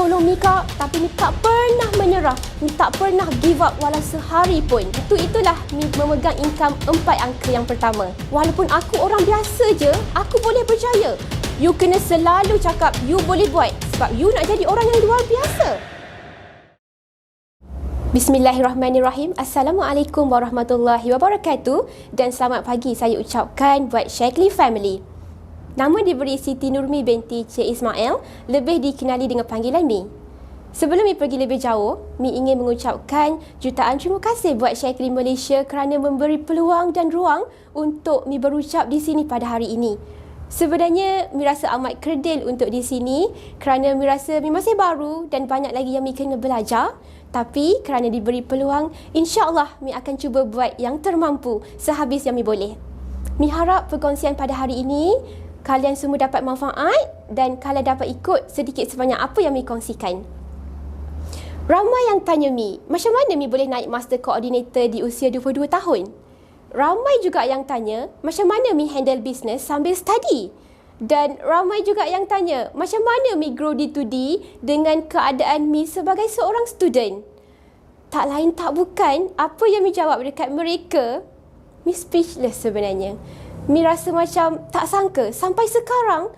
tolong Mi Kak, tapi Mi tak pernah menyerah. Mi tak pernah give up walau sehari pun. Itulah Mi memegang income 4 angka yang pertama. Walaupun aku orang biasa je, aku boleh berjaya. You kena selalu cakap you boleh buat sebab you nak jadi orang yang luar biasa. Bismillahirrahmanirrahim. Assalamualaikum warahmatullahi wabarakatuh dan selamat pagi saya ucapkan buat Shaklee family. Nama diberi Siti Nurmi binti Cik Ismail, lebih dikenali dengan panggilan Mi. Sebelum Mi pergi lebih jauh, Mi ingin mengucapkan jutaan terima kasih buat Shaklee Malaysia kerana memberi peluang dan ruang untuk Mi berucap di sini pada hari ini. Sebenarnya Mi rasa amat kerdil untuk di sini kerana Mi rasa Mi masih baru dan banyak lagi yang Mi kena belajar. Tapi kerana diberi peluang, insya-Allah Mi akan cuba buat yang termampu sehabis yang Mi boleh. Mi harap perkongsian pada hari ini kalian semua dapat manfaat dan kalian dapat ikut sedikit sebanyak apa yang Mi kongsikan. Ramai yang tanya Mi, macam mana Mi boleh naik Master Coordinator di usia 22 tahun? Ramai juga yang tanya, macam mana Mi handle business sambil study? Dan ramai juga yang tanya, macam mana Mi grow D2D dengan keadaan Mi sebagai seorang student? Tak lain tak bukan, apa yang Mi jawab dekat mereka, Mi speechless sebenarnya. Mi rasa macam tak sangka sampai sekarang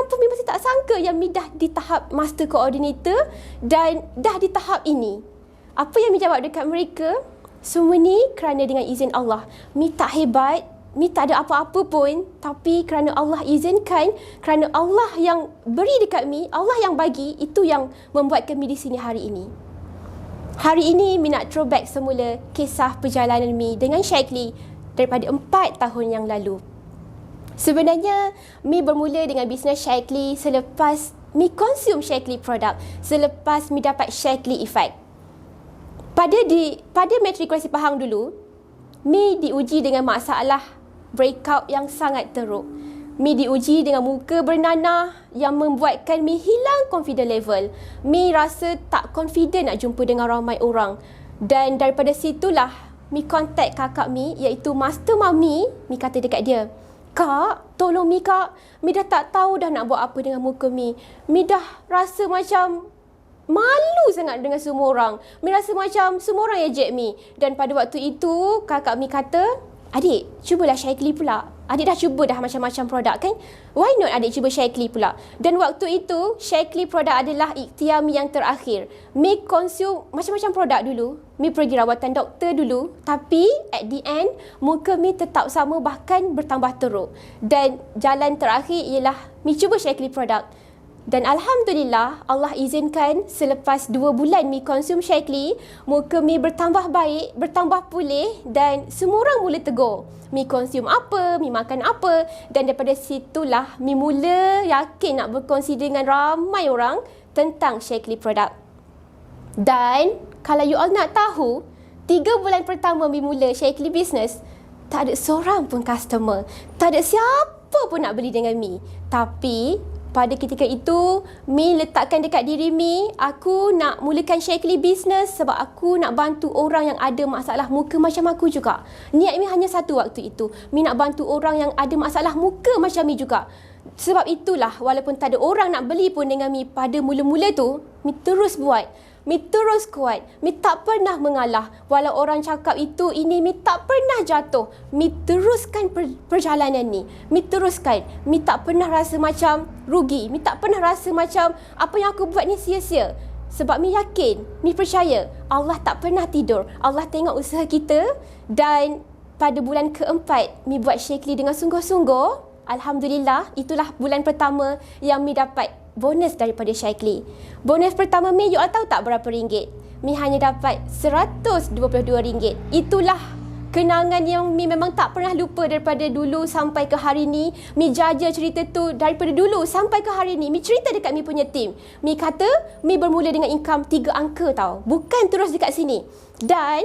pun Mi masih tak sangka yang Mi dah di tahap Master Coordinator dan dah di tahap ini. Apa yang Mi jawab dekat mereka? Semua ni kerana dengan izin Allah. Mi tak hebat, Mi tak ada apa-apa pun, tapi kerana Allah izinkan, kerana Allah yang beri dekat Mi, Allah yang bagi, itu yang membuatkan Mi di sini hari ini. Hari ini Mi nak throwback semula kisah perjalanan Mi dengan Shaklee daripada 4 tahun yang lalu. Sebenarnya, Mi bermula dengan bisnes Shaklee selepas Mi consume Shaklee produk, selepas Mi dapat Shaklee effect. Pada matrikulasi Pahang dulu, Mi diuji dengan masalah breakout yang sangat teruk. Mi diuji dengan muka bernanah yang membuatkan Mi hilang confident level. Mi rasa tak confident nak jumpa dengan ramai orang. Dan daripada situlah Mi contact kakak Mi iaitu Master Mami. Mi kata dekat dia, "Kak, tolong Mi Kak. Mi dah tak tahu dah nak buat apa dengan muka Mi. Mi dah rasa macam malu sangat dengan semua orang. Mi rasa macam semua orang ejek Mi." Dan pada waktu itu kakak Mi kata, "Adik, cubalah Shaklee pula. Adik dah cuba dah macam-macam produk kan? Why not adik cuba Shaklee pula?" Dan waktu itu, Shaklee produk adalah ikhtiar Mi yang terakhir. Mi consume macam-macam produk dulu. Mi pergi rawatan doktor dulu. Tapi at the end, muka Mi tetap sama bahkan bertambah teruk. Dan jalan terakhir ialah Mi cuba Shaklee produk. Dan Alhamdulillah, Allah izinkan selepas 2 bulan Mi konsum Shaklee, muka Mi bertambah baik, bertambah pulih dan semua orang mula tegur. Mi konsum apa, Mi makan apa, dan daripada situlah Mi mula yakin nak berkongsi dengan ramai orang tentang Shaklee produk. Dan kalau you all nak tahu, 3 bulan pertama Mi mula Shaklee business, tak ada seorang pun customer, tak ada siapa pun nak beli dengan Mi. Tapi pada ketika itu, Mi letakkan dekat diri Mi, aku nak mulakan Shaklee business sebab aku nak bantu orang yang ada masalah muka macam aku juga. Niat Mi hanya satu waktu itu. Mi nak bantu orang yang ada masalah muka macam Mi juga. Sebab itulah, walaupun tak ada orang nak beli pun dengan Mi pada mula-mula tu, Mi terus buat. Mi terus kuat. Mi tak pernah mengalah. Walau orang cakap itu, ini, Mi tak pernah jatuh. Mi teruskan perjalanan ni. Mi teruskan. Mi tak pernah rasa macam rugi. Mi tak pernah rasa macam apa yang aku buat ni sia-sia. Sebab Mi yakin, Mi percaya Allah tak pernah tidur. Allah tengok usaha kita. Dan pada bulan keempat, Mi buat Shaklee dengan sungguh-sungguh. Alhamdulillah, itulah bulan pertama yang Mi dapat bonus daripada Shaklee. Bonus pertama Mi, you all tahu tak berapa ringgit? Mi hanya dapat RM122. Itulah kenangan yang Mi memang tak pernah lupa daripada dulu sampai ke hari ni. Mi jaja cerita tu daripada dulu sampai ke hari ni. Mi cerita dekat Mi punya team. Mi kata Mi bermula dengan income 3 angka tau. Bukan terus dekat sini. Dan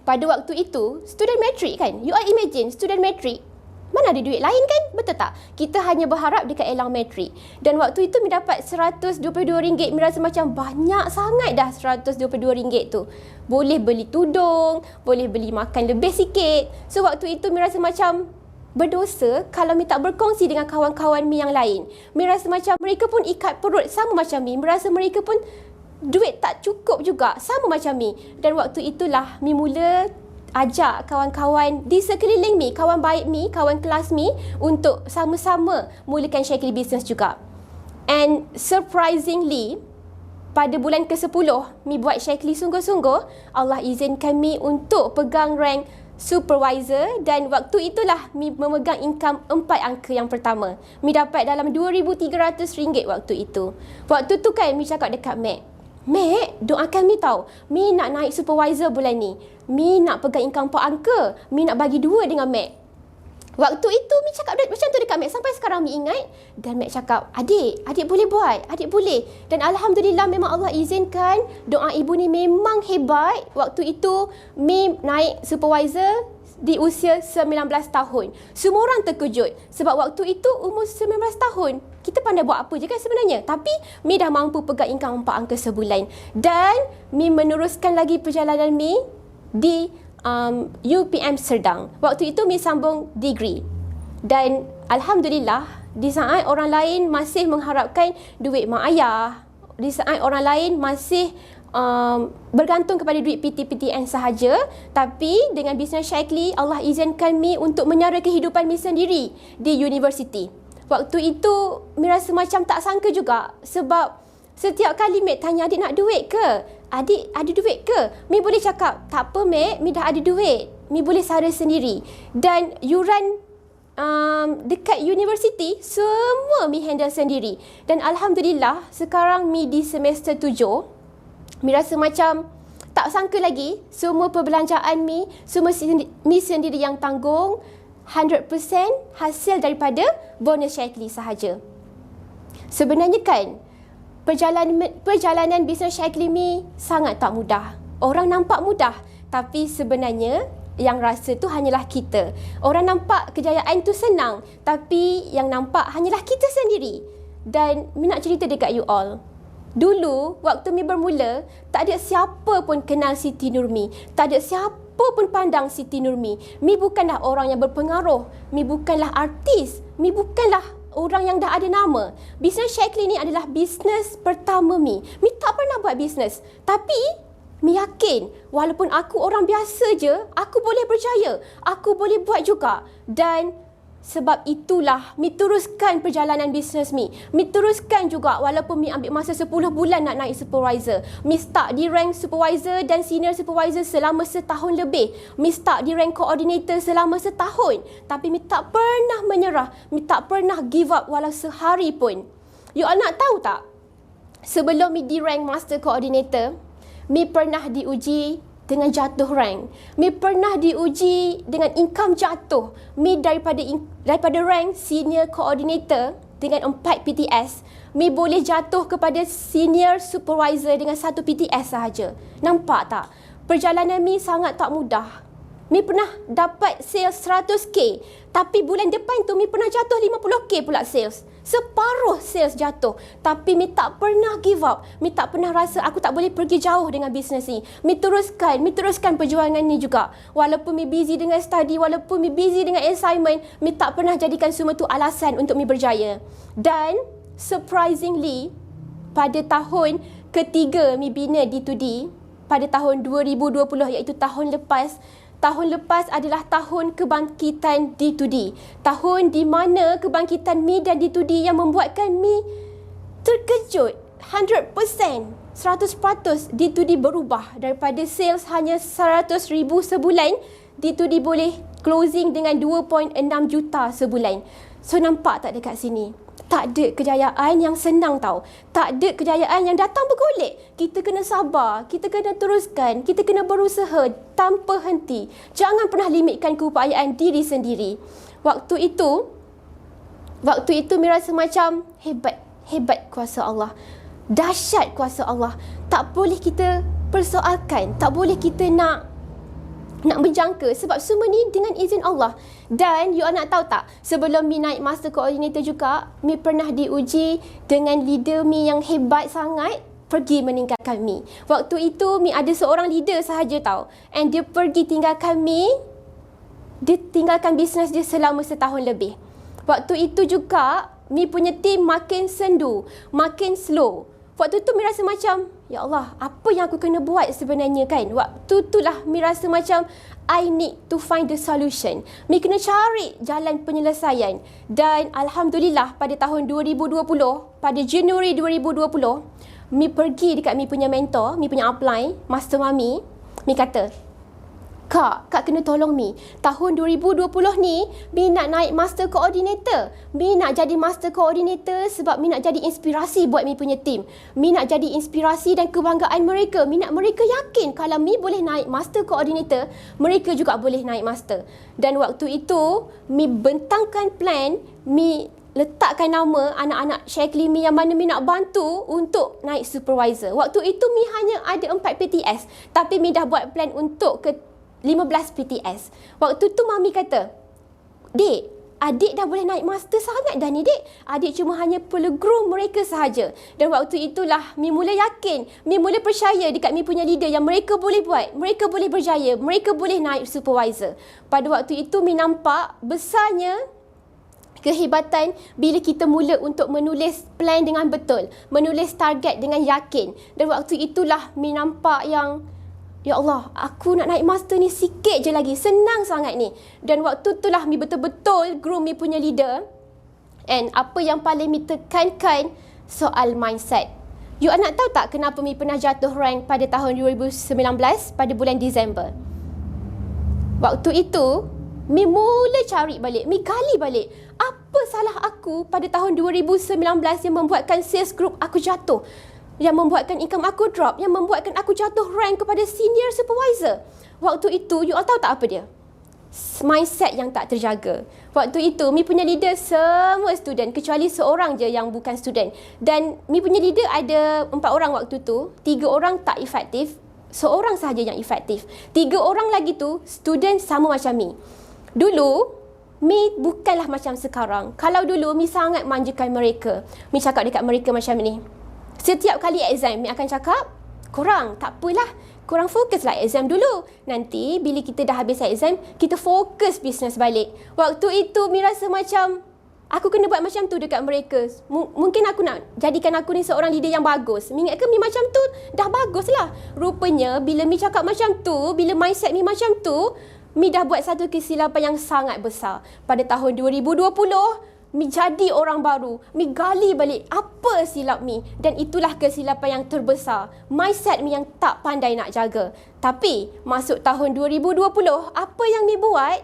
pada waktu itu, student metric kan? You all imagine, student metric. Mana ada duit lain kan? Betul tak? Kita hanya berharap dekat elang metrik. Dan waktu itu Mi dapat RM122. Mi rasa macam banyak sangat dah RM122 tu. Boleh beli tudung, boleh beli makan lebih sikit. So waktu itu Mi rasa macam berdosa kalau Mi tak berkongsi dengan kawan-kawan Mi yang lain. Mi rasa macam mereka pun ikat perut sama macam Mi. Merasa mereka pun duit tak cukup juga sama macam Mi. Dan waktu itulah Mi mula ajak kawan-kawan di sekeliling Mi, kawan baik Mi, kawan kelas Mi untuk sama-sama mulakan Shakily Business juga. And surprisingly, pada bulan ke-10 Mi buat Shakily sungguh-sungguh, Allah izinkan Mi untuk pegang rank supervisor, dan waktu itulah Mi memegang income 4 angka yang pertama. Mi dapat dalam RM2,300 waktu itu. Waktu tu kan Mi cakap dekat Mac, doakan Mi tahu. Mi nak naik supervisor bulan ni. Mi nak pegang income 4 angka. Mi nak bagi 2 dengan Mac. Waktu itu Mi cakap macam tu dekat Mac. Sampai sekarang Mi ingat. Dan Mac cakap, adik boleh buat. Adik boleh. Dan Alhamdulillah memang Allah izinkan. Doa ibu ni memang hebat. Waktu itu Mi naik supervisor di usia 19 tahun. Semua orang terkejut. Sebab waktu itu umur 19 tahun. Kita pandai buat apa je kan sebenarnya. Tapi Mi dah mampu pegang income 4 angka sebulan. Dan Mi meneruskan lagi perjalanan Mi di UPM Serdang. Waktu itu Mi sambung degree. Dan Alhamdulillah, di saat orang lain masih mengharapkan duit mak ayah, di saat orang lain masih bergantung kepada duit PTPTN sahaja, tapi dengan bisnes Shakily, Allah izinkan Mi untuk menyara kehidupan Mi sendiri di universiti. Waktu itu Mi rasa macam tak sangka juga, sebab setiap kali Mac tanya, adik nak duit ke? Adik ada duit ke? Mi boleh cakap, tak apa Mac, Mi dah ada duit. Mi boleh sara sendiri. Dan yuran dekat universiti, semua Mi handle sendiri. Dan Alhamdulillah, sekarang Mi di semester 7. Mi rasa macam tak sangka lagi, semua perbelanjaan Mi, semua Mi sendiri yang tanggung, 100% hasil daripada bonus Shakily sahaja. Sebenarnya kan, perjalanan bisnes Shakily Mi sangat tak mudah. Orang nampak mudah, tapi sebenarnya yang rasa tu hanyalah kita. Orang nampak kejayaan tu senang, tapi yang nampak hanyalah kita sendiri. Dan Mi nak cerita dekat you all. Dulu, waktu Mi bermula, tak ada siapa pun kenal Siti Nurmi. Tak ada siapa pun pandang Siti Nurmi. Mi bukanlah orang yang berpengaruh. Mi bukanlah artis. Mi bukanlah orang yang dah ada nama. Bisnes Shakily ni adalah bisnes pertama Mi. Mi tak pernah buat bisnes. Tapi Mi yakin, walaupun aku orang biasa je, aku boleh berjaya. Aku boleh buat juga. Dan sebab itulah Mi teruskan perjalanan bisnes Mi. Mi teruskan juga walaupun Mi ambil masa 10 bulan nak naik supervisor. Mi start di rank supervisor dan senior supervisor selama setahun lebih. Mi start di rank coordinator selama setahun. Tapi Mi tak pernah menyerah. Mi tak pernah give up walau sehari pun. You all nak tahu tak? Sebelum Mi di rank master coordinator, Mi pernah diuji dengan jatuh rank. Mi pernah diuji dengan income jatuh. Mi daripada rank senior coordinator dengan 4 PTS, Mi boleh jatuh kepada senior supervisor dengan 1 PTS sahaja. Nampak tak? Perjalanan Mi sangat tak mudah. Mi pernah dapat sales 100k, tapi bulan depan tu Mi pernah jatuh 50k pula sales. Separuh sales jatuh. Tapi Mi tak pernah give up. Mi tak pernah rasa aku tak boleh pergi jauh dengan bisnes ni. Mi teruskan perjuangan ni juga. Walaupun Mi busy dengan study, walaupun Mi busy dengan assignment, Mi tak pernah jadikan semua tu alasan untuk Mi berjaya. Dan surprisingly, pada tahun ketiga Mi bina D2D, pada tahun 2020, iaitu tahun lepas, tahun lepas adalah tahun kebangkitan D2D. Tahun di mana kebangkitan Mi dan D2D yang membuatkan Mi terkejut. 100%, 100% D2D berubah. Daripada sales hanya 100,000 sebulan, D2D boleh closing dengan 2.6 juta sebulan. So nampak tak dekat sini? Tak ada kejayaan yang senang tau. Tak ada kejayaan yang datang bergolek. Kita kena sabar, kita kena teruskan, kita kena berusaha tanpa henti. Jangan pernah limitkan keupayaan diri sendiri. Waktu itu Mi rasa macam hebat kuasa Allah. Dahsyat kuasa Allah. Tak boleh kita persoalkan, tak boleh kita nak menjangka, sebab semua ni dengan izin Allah. Dan you all nak tahu tak, sebelum Mi naik master coordinator juga, Mi pernah diuji dengan leader Mi yang hebat sangat pergi meninggalkan Mi. Waktu itu Mi ada seorang leader sahaja tau, and dia pergi tinggalkan Mi dia tinggalkan bisnes dia selama setahun lebih. Waktu itu juga, Mi punya team makin sendu, makin slow. Waktu tu Mi rasa macam, ya Allah, apa yang aku kena buat sebenarnya kan? Waktu itulah Mi rasa macam, I need to find the solution. Mi kena cari jalan penyelesaian. Dan Alhamdulillah pada tahun 2020, pada Januari 2020, Mi pergi dekat Mi punya mentor, Mi punya upline, Master Mami. Mi kata, Kak kena tolong Mi. Tahun 2020 ni, Mi nak naik Master Coordinator. Mi nak jadi Master Coordinator sebab Mi nak jadi inspirasi buat Mi punya team. Mi nak jadi inspirasi dan kebanggaan mereka. Mi nak mereka yakin kalau Mi boleh naik Master Coordinator, mereka juga boleh naik Master. Dan waktu itu, Mi bentangkan plan, Mi letakkan nama anak-anak Shaklee Mi yang mana Mi nak bantu untuk naik supervisor. Waktu itu Mi hanya ada 4 PTS, tapi Mi dah buat plan untuk ke 15 PTS. Waktu tu Mami kata, Dek, adik dah boleh naik master sangat dah ni, Dek. Adik cuma hanya perlu groom mereka sahaja. Dan waktu itulah Mi mula yakin, Mi mula percaya dekat Mi punya leader yang mereka boleh buat, mereka boleh berjaya, mereka boleh naik supervisor. Pada waktu itu Mi nampak besarnya kehebatan bila kita mula untuk menulis plan dengan betul, menulis target dengan yakin. Dan waktu itulah Mi nampak yang, ya Allah, aku nak naik master ni sikit je lagi. Senang sangat ni. Dan waktu itulah Mi betul-betul groom Mi punya leader. And apa yang paling Mi tekankan, soal mindset. You nak tahu tak kenapa Mi pernah jatuh rank pada tahun 2019 pada bulan Disember? Waktu itu, Mi mula cari balik, Mi gali balik. Apa salah aku pada tahun 2019 yang membuatkan sales group aku jatuh? Yang membuatkan income aku drop, yang membuatkan aku jatuh rank kepada senior supervisor. Waktu itu, you all tahu tak apa dia? Mindset yang tak terjaga. Waktu itu, Mi punya leader semua student, kecuali seorang je yang bukan student. Dan Mi punya leader ada 4 orang waktu tu, 3 orang tak efektif, seorang sahaja yang efektif. 3 orang lagi tu, student sama macam Mi. Dulu, Mi bukanlah macam sekarang. Kalau dulu, Mi sangat manjakan mereka. Mi cakap dekat mereka macam ni. Setiap kali exam, Mi akan cakap, korang tak apalah, korang fokuslah exam dulu. Nanti bila kita dah habis exam, kita fokus bisnes balik. Waktu itu Mi rasa macam, aku kena buat macam tu dekat mereka. Mungkin aku nak jadikan aku ni seorang leader yang bagus. Mi ingatkan Mi macam tu, dah bagus lah. Rupanya bila Mi cakap macam tu, bila mindset Mi macam tu, Mi dah buat satu kesilapan yang sangat besar. Pada tahun 2020, Mi jadi orang baru. Mi gali balik apa silap Mi. Dan itulah kesilapan yang terbesar. Mindset Mi yang tak pandai nak jaga. Tapi masuk tahun 2020, apa yang Mi buat?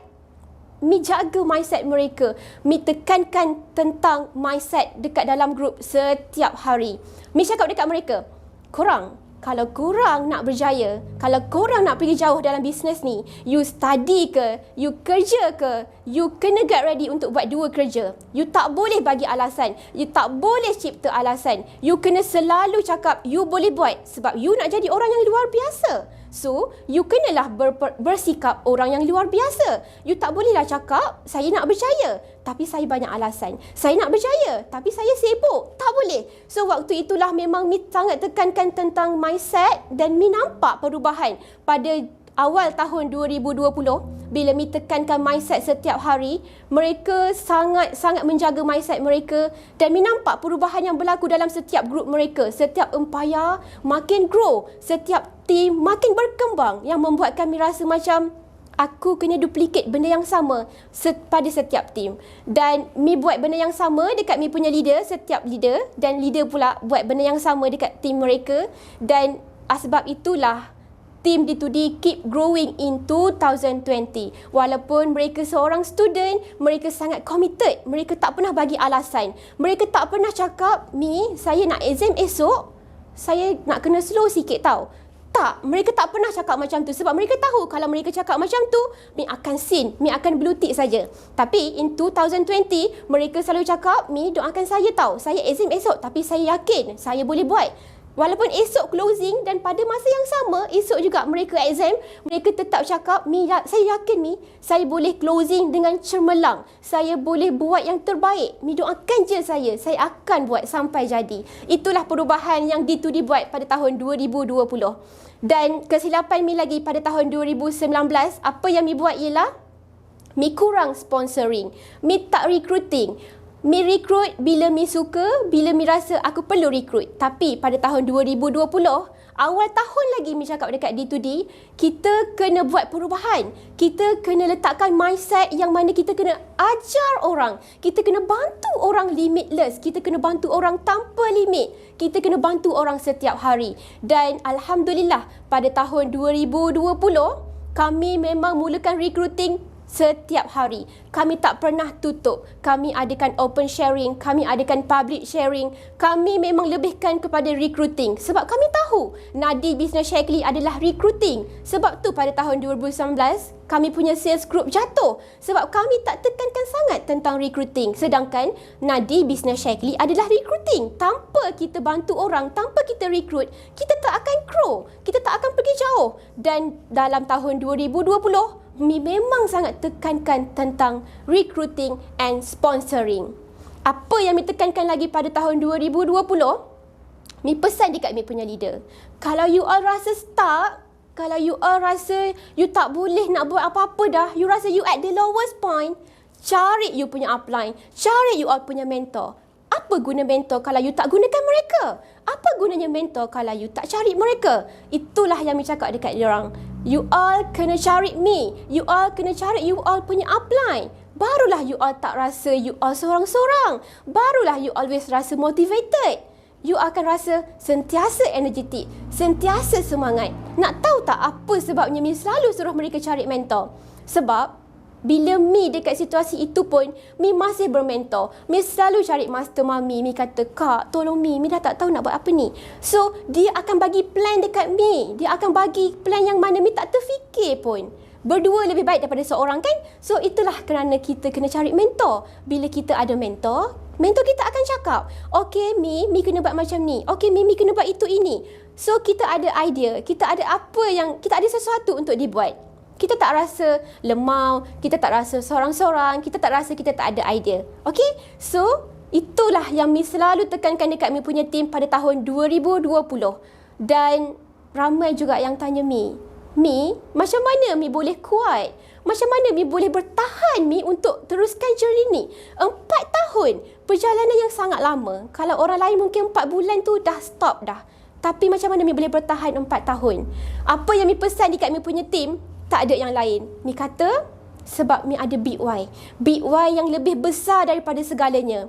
Mi jaga mindset mereka. Mi tekankan tentang mindset dekat dalam grup setiap hari. Mi cakap dekat mereka, korang, kalau korang nak berjaya, kalau korang nak pergi jauh dalam bisnes ni, you study ke, you kerja ke, you kena get ready untuk buat 2 kerja. You tak boleh bagi alasan, you tak boleh cipta alasan. You kena selalu cakap you boleh buat sebab you nak jadi orang yang luar biasa. So, you kenalah bersikap orang yang luar biasa. You tak bolehlah cakap, saya nak berjaya, tapi saya banyak alasan. Saya nak berjaya, tapi saya sibuk. Tak boleh. So, waktu itulah memang Mi sangat tekankan tentang mindset dan Mi nampak perubahan pada awal tahun 2020. Bila Mi tekankan mindset setiap hari, mereka sangat-sangat menjaga mindset mereka dan Mi nampak perubahan yang berlaku dalam setiap grup mereka. Setiap empayar makin grow, setiap team makin berkembang yang membuatkan Mi rasa macam aku kena duplicate benda yang sama pada setiap team. Dan Mi buat benda yang sama dekat Mi punya leader, setiap leader, dan leader pula buat benda yang sama dekat team mereka. Dan sebab itulah team D2D keep growing in 2020. Walaupun mereka seorang student, mereka sangat committed. Mereka tak pernah bagi alasan. Mereka tak pernah cakap, Mi, saya nak exam esok, saya nak kena slow sikit tau. Tak, mereka tak pernah cakap macam tu sebab mereka tahu kalau mereka cakap macam tu, Mi akan sin, Mi akan blue tick saja. Tapi in 2020, mereka selalu cakap, Mi doakan saya tau, saya exam esok tapi saya yakin saya boleh buat. Walaupun esok closing dan pada masa yang sama, esok juga mereka exam, mereka tetap cakap, Mi, saya yakin Mi, saya boleh closing dengan cemerlang. Saya boleh buat yang terbaik. Mi doakan je saya akan buat sampai jadi. Itulah perubahan yang D2D buat pada tahun 2020. Dan kesilapan Mi lagi pada tahun 2019, apa yang Mi buat ialah, Mi kurang sponsoring. Mi tak recruiting. Mi recruit bila mi suka, bila mi rasa aku perlu recruit. Tapi pada tahun 2020, awal tahun lagi mi cakap dekat D2D, kita kena buat perubahan. Kita kena letakkan mindset yang mana kita kena ajar orang. Kita kena bantu orang limitless. Kita kena bantu orang tanpa limit. Kita kena bantu orang setiap hari. Dan Alhamdulillah, pada tahun 2020, kami memang mulakan recruiting setiap hari. Kami tak pernah tutup. Kami adakan open sharing, kami adakan public sharing. Kami memang lebihkan kepada recruiting. Sebab kami tahu Nadi Business Shakily adalah recruiting. Sebab tu pada tahun 2019, kami punya sales group jatuh. Sebab kami tak tekankan sangat tentang recruiting. Sedangkan Nadi Business Shakily adalah recruiting. Tanpa kita bantu orang, tanpa kita recruit, kita tak akan grow. Kita tak akan pergi jauh. Dan dalam tahun 2020, Mi memang sangat tekankan tentang recruiting and sponsoring. Apa yang Mi tekankan lagi pada tahun 2020, Mi pesan dekat Mi punya leader. Kalau you all rasa stuck, kalau you all rasa you tak boleh nak buat apa-apa dah, you rasa you at the lowest point, cari you punya upline, cari you all punya mentor. Apa guna mentor kalau you tak gunakan mereka? Apa gunanya mentor kalau you tak cari mereka? Itulah yang Mi cakap dekat diorang. You all kena cari me. You all kena cari you all punya upline. Barulah you all tak rasa you all seorang-seorang. Barulah you always rasa motivated. You akan rasa sentiasa energetik, sentiasa semangat. Nak tahu tak apa sebabnya Mi selalu suruh mereka cari mentor? Sebab bila Mi dekat situasi itu pun, Mi masih bermentor. Mi selalu cari master mami. Mi kata, Kak, tolong Mi dah tak tahu nak buat apa ni. So, dia akan bagi plan dekat Mi. Dia akan bagi plan yang mana Mi tak terfikir pun. Berdua lebih baik daripada seorang kan? So, itulah kerana kita kena cari mentor. Bila kita ada mentor, mentor kita akan cakap, okay Mi kena buat macam ni. Okay Mi kena buat itu ini. So, kita ada idea. Kita ada sesuatu untuk dibuat. Kita tak rasa lemau, kita tak rasa seorang-seorang, kita tak rasa kita tak ada idea. Okay? So, itulah yang Mi selalu tekankan dekat Mi punya team pada tahun 2020. Dan ramai juga yang tanya Mi, macam mana Mi boleh kuat? Macam mana Mi boleh bertahan Mi untuk teruskan journey ni? 4 tahun, perjalanan yang sangat lama. Kalau orang lain mungkin 4 bulan tu dah stop dah. Tapi macam mana Mi boleh bertahan 4 tahun? Apa yang Mi pesan dekat Mi punya team? Tak ada yang lain. Mi kata, sebab Mi ada big why. Big why yang lebih besar daripada segalanya.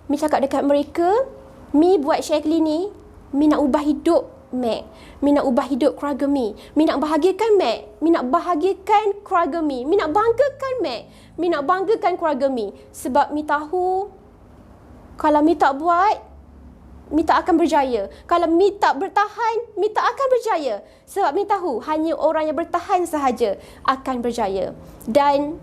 Mi cakap dekat mereka, Mi buat Shakily ni, Mi nak ubah hidup Mac. Mi nak ubah hidup keluarga Mi. Mi nak bahagiakan Mac. Mi nak bahagiakan keluarga Mi. Mi nak banggakan Mac. Mi nak banggakan keluarga Mi. Sebab Mi tahu, kalau Mi tak buat, Mi tak akan berjaya. Kalau Mi tak bertahan, Mi tak akan berjaya. Sebab Mi tahu hanya orang yang bertahan sahaja akan berjaya. Dan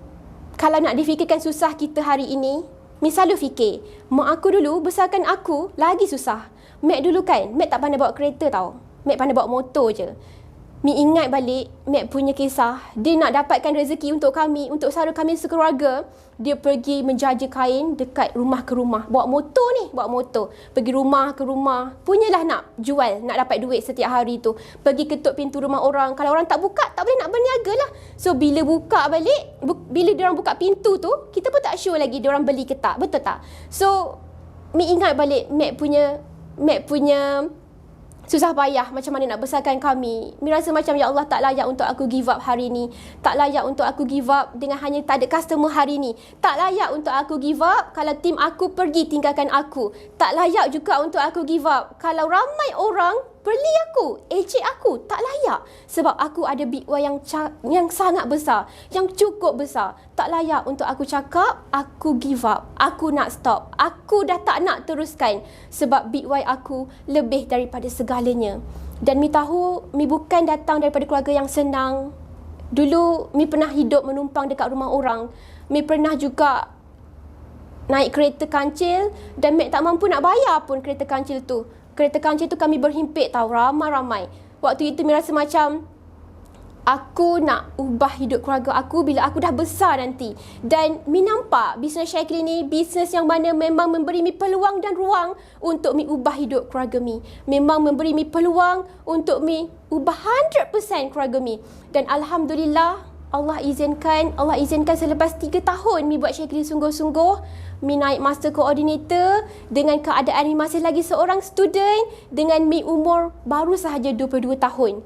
kalau nak difikirkan susah kita hari ini, Mi selalu fikir, mak aku dulu besarkan aku lagi susah. Mek dulu kan, Mek tak pandai bawa kereta tau. Mek pandai bawa motor je. Mi ingat balik Mek punya kisah. Dia nak dapatkan rezeki untuk kami, untuk saudara kami sekeluarga. Dia pergi menjaja kain dekat rumah ke rumah. Bawa motor ni, bawa motor. Pergi rumah ke rumah. Punyalah nak jual, nak dapat duit setiap hari tu. Pergi ketuk pintu rumah orang. Kalau orang tak buka, tak boleh nak berniaga lah. So, bila buka balik, bila diorang buka pintu tu, kita pun tak sure lagi diorang beli ke tak. Betul tak? So, Mi ingat balik Mek punya susah payah macam mana nak besarkan kami. Mi rasa macam, ya Allah, tak layak untuk aku give up hari ni. Tak layak untuk aku give up dengan hanya tak ada customer hari ni. Tak layak untuk aku give up kalau tim aku pergi tinggalkan aku. Tak layak juga untuk aku give up kalau ramai orang beli aku, ejek aku. Tak layak. Sebab aku ada big why yang sangat besar, yang cukup besar. Tak layak untuk aku cakap, aku give up. Aku nak stop. Aku dah tak nak teruskan. Sebab big why aku lebih daripada segalanya. Dan Mi tahu, Mi bukan datang daripada keluarga yang senang. Dulu, Mi pernah hidup menumpang dekat rumah orang. Mi pernah juga naik kereta kancil dan Mek tak mampu nak bayar pun kereta kancil tu. Kereta kancil tu kami berhimpit tau, ramai-ramai. Waktu itu Mi rasa macam, aku nak ubah hidup keluarga aku bila aku dah besar nanti. Dan Mi nampak bisnes Shakily ni bisnes yang mana memang memberi Mi peluang dan ruang untuk Mi ubah hidup keluarga Mi. Memang memberi Mi peluang untuk Mi ubah 100% keluarga Mi. Dan Alhamdulillah, Allah izinkan selepas 3 tahun Mi buat Shakili sungguh-sungguh, Mi naik Master Coordinator dengan keadaan Mi masih lagi seorang student, dengan Mi umur baru sahaja 22 tahun.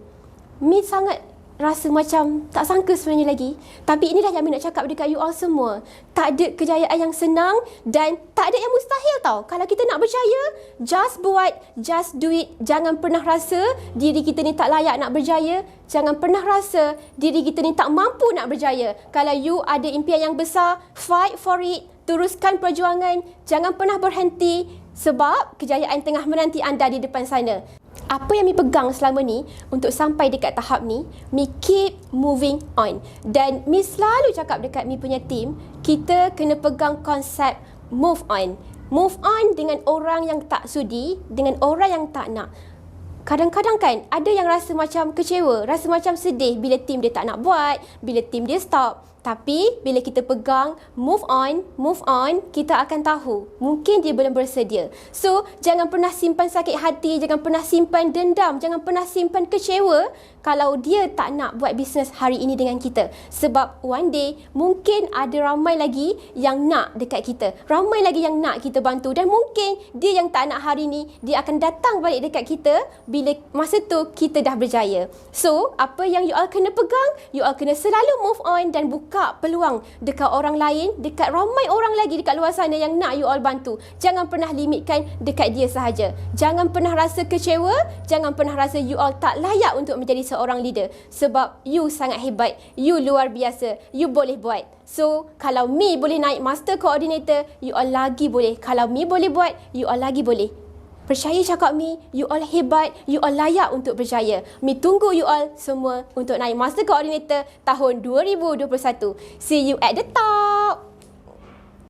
Mi sangat rasa macam tak sangka sebenarnya lagi. Tapi inilah yang Mi nak cakap dekat you all semua. Tak ada kejayaan yang senang dan tak ada yang mustahil tau. Kalau kita nak berjaya, just buat, just do it. Jangan pernah rasa diri kita ni tak layak nak berjaya. Jangan pernah rasa diri kita ni tak mampu nak berjaya. Kalau you ada impian yang besar, fight for it. Teruskan perjuangan. Jangan pernah berhenti sebab kejayaan tengah menanti anda di depan sana. Apa yang Mi pegang selama ni untuk sampai dekat tahap ni, Mi keep moving on. Dan Mi selalu cakap dekat Mi punya team, kita kena pegang konsep move on. Move on dengan orang yang tak sudi, dengan orang yang tak nak. Kadang-kadang kan ada yang rasa macam kecewa, rasa macam sedih bila team dia tak nak buat, bila team dia stop. Tapi bila kita pegang move on, kita akan tahu mungkin dia belum bersedia. So, jangan pernah simpan sakit hati, jangan pernah simpan dendam, jangan pernah simpan kecewa kalau dia tak nak buat bisnes hari ini dengan kita. Sebab one day mungkin ada ramai lagi yang nak dekat kita, ramai lagi yang nak kita bantu, dan mungkin dia yang tak nak hari ni, dia akan datang balik dekat kita bila masa tu kita dah berjaya. So, apa yang you all kena pegang, you all kena selalu move on dan buka peluang dekat orang lain, dekat ramai orang lagi dekat luar sana yang nak you all bantu. Jangan pernah limitkan dekat dia sahaja. Jangan pernah rasa kecewa, jangan pernah rasa you all tak layak untuk menjadi seorang leader. Sebab you sangat hebat, you luar biasa, you boleh buat. So, kalau Mi boleh naik Master Coordinator, you all lagi boleh. Kalau Mi boleh buat, you all lagi boleh. Percaya cakap Mi, you all hebat, you all layak untuk berjaya. Mi tunggu you all semua untuk naik Master Coordinator tahun 2021. See you at the top!